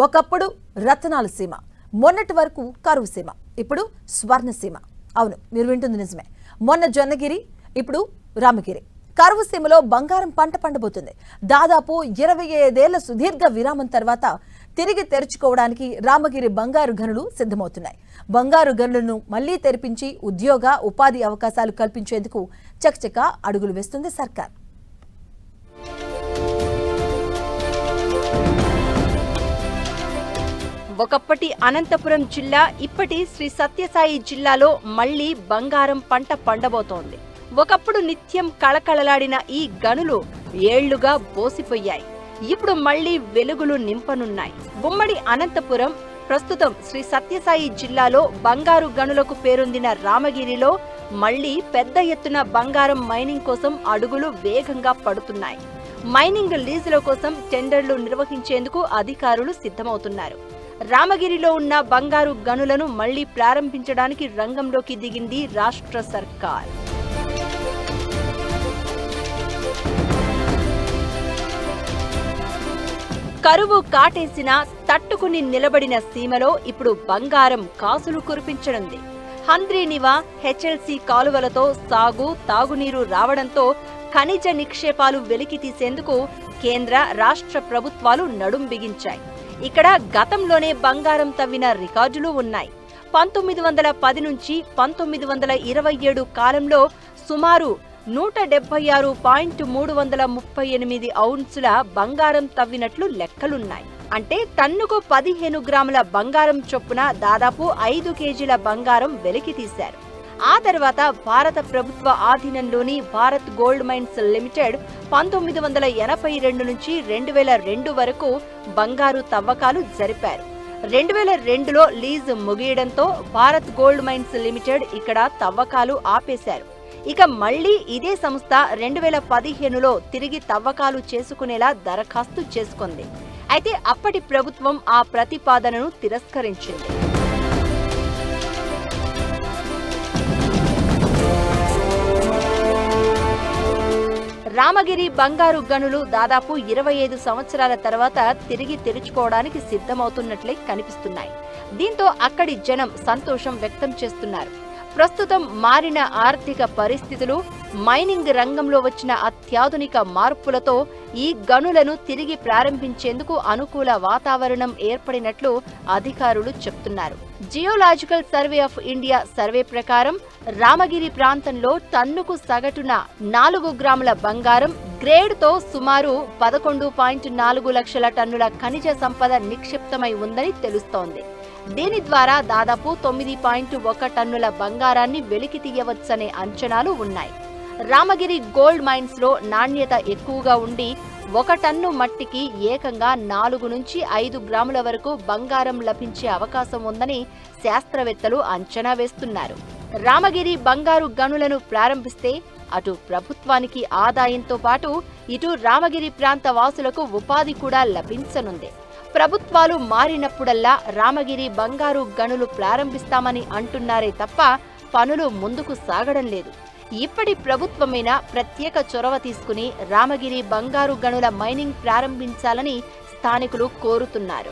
ఒకప్పుడు రతనాల సీమ, మొన్నటి వరకు కరువు సీమ, ఇప్పుడు స్వర్ణసీమ. అవును, మీరు వింటుంది నిజమే. మొన్న జొన్నగిరి, ఇప్పుడు రామగిరి. కరువు సీమలో బంగారం పంట పండబోతుంది. దాదాపు 25 ఏళ్ల సుదీర్ఘ విరామం తర్వాత తిరిగి తెరుచుకోవడానికి రామగిరి బంగారు గనులు సిద్ధమవుతున్నాయి. బంగారు గనులను మళ్లీ తెరిపించి ఉద్యోగ ఉపాధి అవకాశాలు కల్పించేందుకు చకచకా అడుగులు వేస్తుంది సర్కార్. ఒకప్పటి అనంతపురం జిల్లా, ఇప్పటి శ్రీ సత్యసాయి జిల్లాలో మళ్లీ బంగారం పంట పండబోతోంది. ఒకప్పుడు నిత్యం కళకళలాడిన ఈ గనులు ఏళ్లుగా బోసిపోయాయి. ఇప్పుడు మళ్లీ వెలుగులు నింపనున్నాయి. ఉమ్మడి అనంతపురం, ప్రస్తుతం శ్రీ సత్యసాయి జిల్లాలో బంగారు గనులకు పేరొందిన రామగిరిలో మళ్లీ పెద్ద ఎత్తున బంగారం మైనింగ్ కోసం అడుగులు వేగంగా పడుతున్నాయి. మైనింగ్ లీజుల కోసం టెండర్లు నిర్వహించేందుకు అధికారులు సిద్ధమవుతున్నారు. రామగిరిలో ఉన్న బంగారు గనులను మళ్లీ ప్రారంభించడానికి రంగంలోకి దిగింది రాష్ట్ర సర్కార్. కరువు కాటేసిన తట్టుకుని నిలబడిన సీమలో ఇప్పుడు బంగారం కాసులు కురిపించనుంది. హంద్రీనివా, హెచ్ఎల్సీ కాలువలతో సాగు, తాగునీరు రావడంతో ఖనిజ నిక్షేపాలు వెలికి తీసేందుకు కేంద్ర, రాష్ట్ర ప్రభుత్వాలు నడుం బిగించాయి. ఇక్కడ గతంలోనే బంగారం తవ్విన రికార్డులు ఉన్నాయి. 1910 నుంచి 1927 కాలంలో సుమారు 176.338 ఔన్సుల బంగారం తవ్వినట్లు లెక్కలున్నాయి. అంటే టన్నుకు 15 గ్రాముల బంగారం చొప్పున దాదాపు 5 కేజీల బంగారం వెలికి తీశారు. ఆ తర్వాత భారత ప్రభుత్వ ఆధీనంలోని భారత్ గోల్డ్ మైన్స్ లిమిటెడ్ 1982 నుంచి 2002 వరకు బంగారు తవ్వకాలు జరిపారు. 2002లో లీజ్ ముగియడంతో భారత్ గోల్డ్ మైన్స్ లిమిటెడ్ ఇక్కడ తవ్వకాలు ఆపేశారు. ఇక మళ్లీ ఇదే సంస్థ 2015లో తిరిగి తవ్వకాలు చేసుకునేలా దరఖాస్తు చేసుకుంది. అయితే అప్పటి ప్రభుత్వం ఆ ప్రతిపాదనను తిరస్కరించింది. రామగిరి బంగారు గనులు దాదాపు 25 సంవత్సరాల తర్వాత తిరిగి తెరుచుకోవడానికి సిద్ధమవుతున్నట్లే కనిపిస్తున్నాయి. దీంతో అక్కడి జనం సంతోషం వ్యక్తం చేస్తున్నారు. ప్రస్తుతం మారిన ఆర్థిక పరిస్థితులు, మైనింగ్ రంగంలో వచ్చిన అత్యాధునిక మార్పులతో ఈ గనులను తిరిగి ప్రారంభించేందుకు అనుకూల వాతావరణం ఏర్పడినట్లు అధికారులు చెప్తున్నారు. Geological survey of India survey ప్రకారం రామగిరి ప్రాంతంలో టన్నుకు సగటున 4 గ్రాముల బంగారం, గ్రేడ్తో సుమారు 11.4 లక్షల టన్నుల ఖనిజ సంపద నిక్షిప్తమై ఉందని తెలుస్తోంది. దీని ద్వారా దాదాపు 9.1 టన్నుల బంగారాన్ని వెలికి తీయవచ్చనే అంచనాలు ఉన్నాయి. రామగిరి గోల్డ్ మైన్స్ లో నాణ్యత ఎక్కువగా ఉండి 1 టన్ను మట్టికి ఏకంగా 4 నుంచి 5 గ్రాముల వరకు బంగారం లభించే అవకాశం ఉందని శాస్త్రవేత్తలు అంచనా వేస్తున్నారు. రామగిరి బంగారు గనులను ప్రారంభిస్తే అటు ప్రభుత్వానికి ఆదాయంతో పాటు ఇటు రామగిరి ప్రాంత వాసులకు ఉపాధి కూడా లభించనుంది. ప్రభుత్వాలు మారినప్పుడల్లా రామగిరి బంగారు గనులు ప్రారంభిస్తామని అంటున్నారే తప్ప పనులు ముందుకు సాగడం లేదు. ఇప్పటి ప్రభుత్వమైనా ప్రత్యేక చొరవ తీసుకుని రామగిరి బంగారు గనుల మైనింగ్ ప్రారంభించాలని స్థానికులు కోరుతున్నారు.